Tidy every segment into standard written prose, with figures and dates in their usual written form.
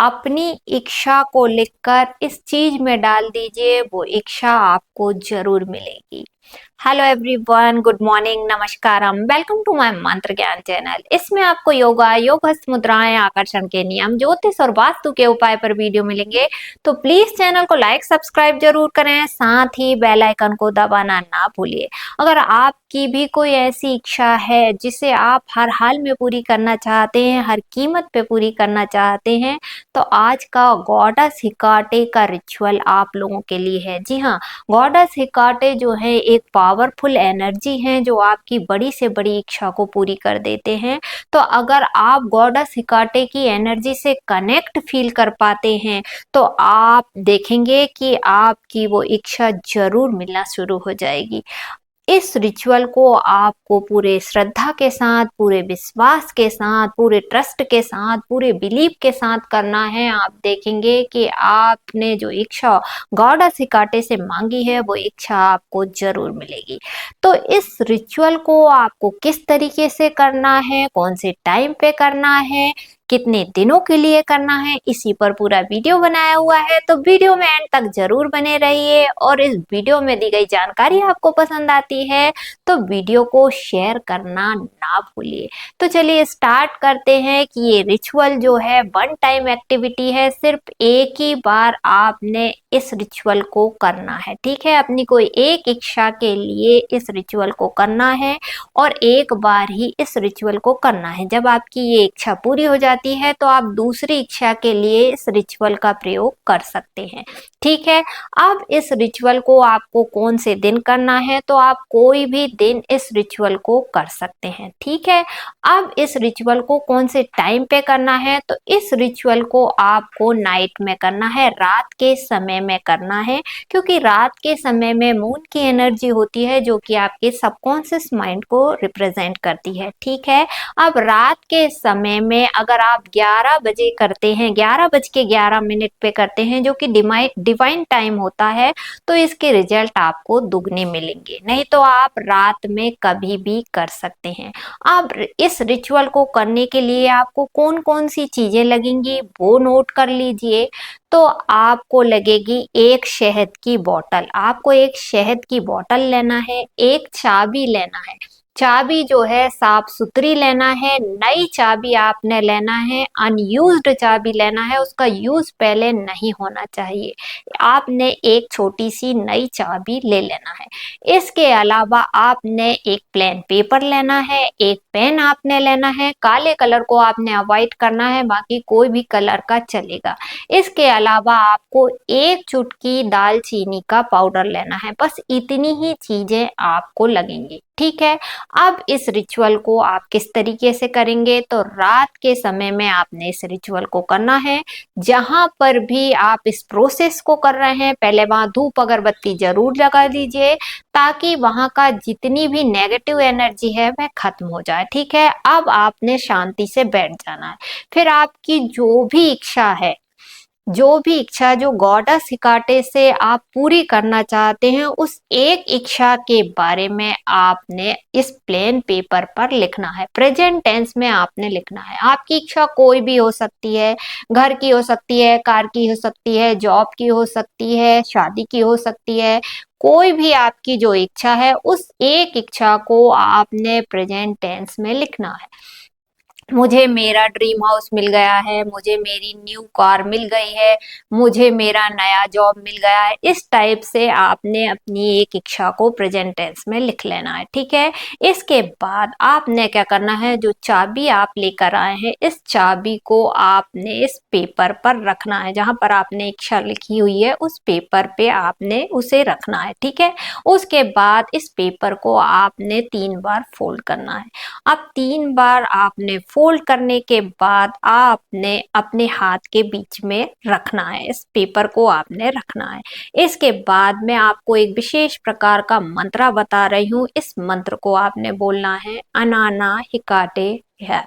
अपनी इच्छा को लिखकर इस चीज में डाल दीजिए, वो इच्छा आपको जरूर मिलेगी। हेलो एवरीवन, गुड मॉर्निंग, नमस्कारम, welcome to my Mantra Gyan channel. इसमें आपको योगा, योग हस्त मुद्राएं, आकर्षण के नियम, ज्योतिष और वास्तु के उपाय पर वीडियो मिलेंगे। तो प्लीज चैनल को लाइक सब्सक्राइब जरूर करें, साथ ही बेल आइकन को दबाना ना भूलिए। अगर आपकी भी कोई ऐसी इच्छा है जिसे आप हर हाल में पूरी करना चाहते हैं, हर कीमत पे पूरी करना चाहते हैं, तो आज का गॉडेस हेकाटे का रिचुअल आप लोगों के लिए है। जी हाँ, गॉडेस हेकाटे जो है एक पावरफुल एनर्जी है जो आपकी बड़ी से बड़ी इच्छा को पूरी कर देते हैं। तो अगर आप गॉडेस हेकाटे की एनर्जी से कनेक्ट फील कर पाते हैं तो आप देखेंगे कि आपकी वो इच्छा जरूर मिलना शुरू हो जाएगी। इस रिचुअल को आपको पूरे श्रद्धा के साथ, पूरे विश्वास के साथ, पूरे ट्रस्ट के साथ, पूरे बिलीव के साथ करना है। आप देखेंगे कि आपने जो इच्छा गॉडेस हेकाटे से मांगी है वो इच्छा आपको जरूर मिलेगी। तो इस रिचुअल को आपको किस तरीके से करना है, कौन से टाइम पे करना है, कितने दिनों के लिए करना है, इसी पर पूरा वीडियो बनाया हुआ है। तो वीडियो में एंड तक जरूर बने रहिए और इस वीडियो में दी गई जानकारी आपको पसंद आती है तो वीडियो को शेयर करना ना भूलिए। तो चलिए स्टार्ट करते हैं कि ये रिचुअल जो है वन टाइम एक्टिविटी है। सिर्फ एक ही बार आपने इस रिचुअल को करना है, ठीक है। अपनी कोई एक इच्छा के लिए इस रिचुअल को करना है और एक बार ही इस रिचुअल को करना है। जब आपकी ये इच्छा पूरी हो जाती है तो आप दूसरी इच्छा के लिए इस रिचुअल का प्रयोग कर सकते हैं, ठीक है। अब इस रिचुअल को आपको कौन से दिन करना है, तो आप कोई भी दिन इस रिचुअल को कर सकते हैं, ठीक है। अब इस रिचुअल को कौन से टाइम पे करना है, तो इस रिचुअल को आपको नाइट में करना है, रात के समय में करना है, क्योंकि रात के समय में मून की एनर्जी होती है जो कि आपके सबकॉन्शियस माइंड को रिप्रेजेंट करती है, ठीक है। अब रात के समय में अगर आप 11 बजे करते हैं, 11:11 पे करते हैं, जो कि डिवाइन टाइम होता है, तो इसके रिजल्ट आपको दुगने मिलेंगे। नहीं तो आप रात में कभी भी कर सकते हैं। अब इस रिचुअल को करने के लिए आपको कौन कौन सी चीजें लगेंगी वो नोट कर लीजिए। तो आपको लगेगी एक शहद की बोतल, आपको एक शहद की बोतल लेना है, एक चाबी लेना है, चाबी जो है साफ सुथरी लेना है, नई चाबी आपने लेना है, अनयूज्ड चाबी लेना है, उसका यूज पहले नहीं होना चाहिए। आपने एक छोटी सी नई चाबी ले लेना है। इसके अलावा आपने एक प्लेन पेपर लेना है, एक पेन आपने लेना है, काले कलर को आपने अवॉइड करना है, बाकी कोई भी कलर का चलेगा। इसके अलावा आपको एक चुटकी दालचीनी का पाउडर लेना है। बस इतनी ही चीजें आपको लगेंगी, ठीक है। अब इस रिचुअल को आप किस तरीके से करेंगे, तो रात के समय में आपने इस रिचुअल को करना है। जहां पर भी आप इस प्रोसेस को कर रहे हैं पहले वहां धूप अगरबत्ती जरूर लगा दीजिए, ताकि वहां का जितनी भी नेगेटिव एनर्जी है वह खत्म हो जाए, ठीक है। अब आपने शांति से बैठ जाना है। फिर आपकी जो भी इच्छा जो गॉडेस हेकाटे से आप पूरी करना चाहते हैं, उस एक इच्छा के बारे में आपने इस प्लेन पेपर पर लिखना है। प्रेजेंट टेंस में आपने लिखना है। आपकी इच्छा कोई भी हो सकती है, घर की हो सकती है, कार की हो सकती है, जॉब की हो सकती है, शादी की हो सकती है। कोई भी आपकी जो इच्छा है उस एक इच्छा को आपने प्रेजेंट टेंस में लिखना है। मुझे मेरा ड्रीम हाउस मिल गया है, मुझे मेरी न्यू कार मिल गई है, मुझे मेरा नया जॉब मिल गया है। इस टाइप से आपने अपनी एक इच्छा को प्रेजेंट टेंस में लिख लेना है, ठीक है। इसके बाद आपने क्या करना है, जो चाबी आप लेकर आए हैं इस चाबी को आपने इस पेपर पर रखना है। जहां पर आपने इच्छा लिखी हुई है उस पेपर पे आपने उसे रखना है, ठीक है। उसके बाद इस पेपर को आपने 3 बार फोल्ड करना है। अब 3 बार आपने फोल्ड करने के बाद आपने अपने हाथ के बीच में रखना है, इस पेपर को आपने रखना है। इसके बाद मैं आपको एक विशेष प्रकार का मंत्र बता रही हूँ। इस मंत्र को आपने बोलना है, अनाना हिकाटे है।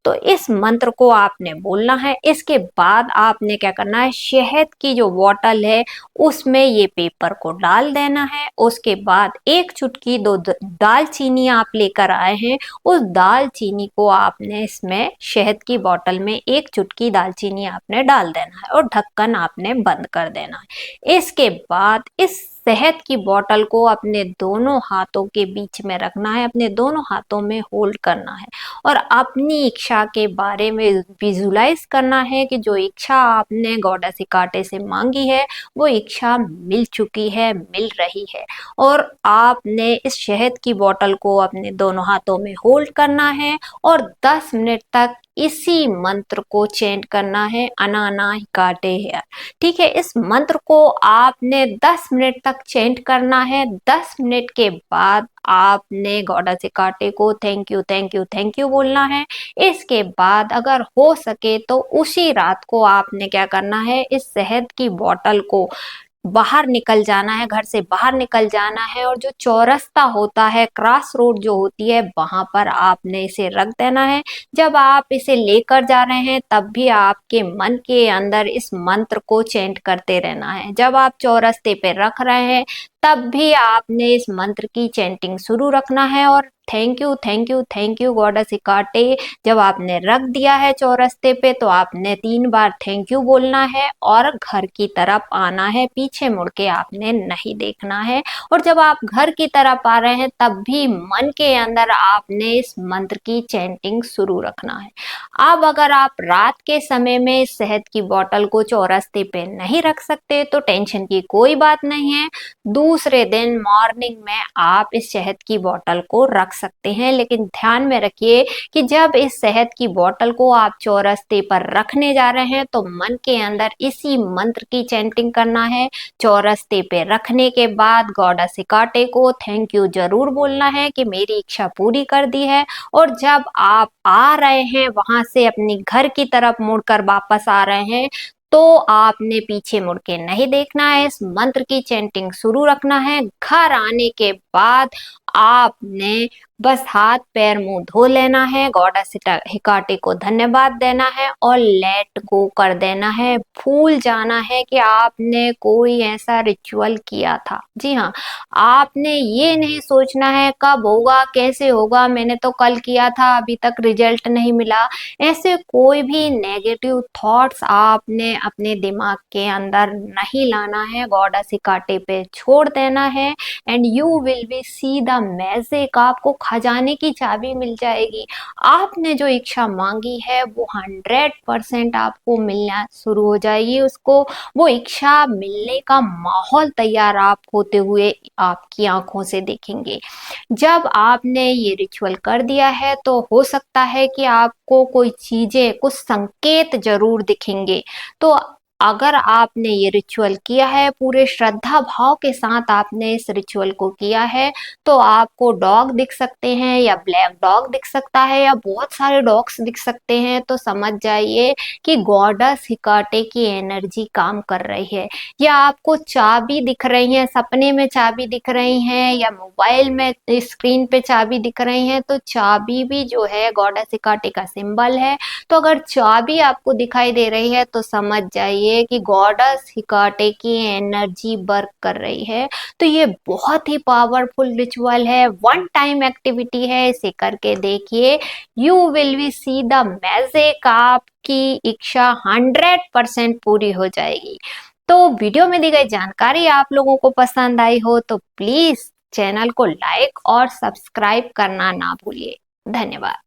तो इस मंत्र को आपने बोलना है। इसके बाद आपने क्या करना है, शहद की जो बोतल है उसमें ये पेपर को डाल देना है। उसके बाद एक चुटकी दो दालचीनी आप लेकर आए हैं, उस दालचीनी को आपने इसमें शहद की बोतल में एक चुटकी दालचीनी आपने डाल देना है और ढक्कन आपने बंद कर देना है। इसके बाद इस शहद की बोतल को अपने दोनों हाथों के बीच में रखना है, अपने दोनों हाथों में होल्ड करना है और अपनी इच्छा के बारे में विजुलाइज करना है कि जो इच्छा आपने गॉडेस हिकाटे से मांगी है वो इच्छा मिल चुकी है, मिल रही है। और आपने इस शहद की बोतल को अपने दोनों हाथों में होल्ड करना है और 10 मिनट तक इसी मंत्र को चेंट करना है, अनाना हिकाटे है। ठीक है, इस मंत्र को आपने 10 मिनट तक चेंट करना है। 10 मिनट के बाद आपने गॉडेस हिकाटे को thank you thank you thank you बोलना है। इसके बाद अगर हो सके तो उसी रात को आपने क्या करना है, इस शहद की बोतल को बाहर निकल जाना है, घर से बाहर निकल जाना है और जो चौरस्ता होता है, क्रॉस रोड जो होती है, वहां पर आपने इसे रख देना है। जब आप इसे लेकर जा रहे हैं तब भी आपके मन के अंदर इस मंत्र को चेंट करते रहना है। जब आप चौरस्ते पे रख रहे हैं तब भी आपने इस मंत्र की चेंटिंग शुरू रखना है और thank you thank you thank you goddess Hecate जब आपने रख दिया है चौरस्ते पे तो आपने 3 बार थैंक यू बोलना है और घर की तरफ आना है। पीछे मुड़ के आपने नहीं देखना है और जब आप घर की तरफ आ रहे हैं तब भी मन के अंदर आपने इस मंत्र की चैंटिंग शुरू रखना है। अब अगर आप रात के समय में शहद की बोतल को चौरस्ते पे नहीं रख सकते तो टेंशन की कोई बात नहीं है, दूसरे दिन मॉर्निंग में आप इस शहद की बोतल को रख सकते हैं। लेकिन ध्यान में रखिए कि जब इस शहद की बोतल को आप चौरस्ते पर रखने जा रहे हैं तो मन के अंदर इसी मंत्र की चैंटिंग करना है। चौरस्ते पे रखने के बाद गॉडेस हिकाटे को थैंक यू जरूर बोलना है कि मेरी इच्छा पूरी कर दी है। और जब आप आ रहे हैं वहां से अपनी घर की तरफ मुड़कर वापस आ रहे हैं तो आपने पीछे मुड़ के नहीं देखना है, इस मंत्र की चैंटिंग शुरू रखना है। घर आने के बाद आपने बस हाथ पैर मुंह धो लेना है, गॉडेस हिकाटे को धन्यवाद देना है और लेट गो कर देना है। भूल जाना है कि आपने कोई ऐसा रिचुअल किया था। जी हाँ, आपने ये नहीं सोचना है कब होगा, कैसे होगा, मैंने तो कल किया था अभी तक रिजल्ट नहीं मिला। ऐसे कोई भी नेगेटिव थॉट्स आपने अपने दिमाग के अंदर नहीं लाना है, गॉडेस हिकाटे पे छोड़ देना है and you will be see the magic. आपको खजाने की चाबी मिल जाएगी। आपने जो इच्छा मांगी है वो 100% आपको मिलना शुरू हो जाएगी। उसको वो इच्छा मिलने का माहौल तैयार आप होते हुए आपकी आंखों से देखेंगे। जब आपने ये रिचुअल कर दिया है तो हो सकता है कि आपको कोई चीजें, कुछ संकेत जरूर दिखेंगे। तो अगर आपने ये रिचुअल किया है, पूरे श्रद्धा भाव के साथ आपने इस रिचुअल को किया है, तो आपको डॉग दिख सकते हैं या ब्लैक डॉग दिख सकता है या बहुत सारे डॉग्स दिख सकते हैं, तो समझ जाइए कि गॉडेस हिकाटे की एनर्जी काम कर रही है। या आपको चाबी दिख रही है, सपने में चाबी दिख रही है या मोबाइल में स्क्रीन पे चाबी दिख रही है, तो चाबी भी जो है गॉडेस हिकाटे का सिंबल है। तो अगर चाबी आपको दिखाई दे रही है तो समझ जाइए कि गॉडेस हिकाटे की एनर्जी वर्क कर रही है। तो ये बहुत ही पावरफुल रिचुअल है, वन टाइम एक्टिविटी है, इसे करके देखिए, you will be see the magic. आपकी इच्छा 100% पूरी हो जाएगी। तो वीडियो में दी गई जानकारी आप लोगों को पसंद आई हो तो प्लीज चैनल को लाइक और सब्सक्राइब करना ना भूलिए। धन्यवाद।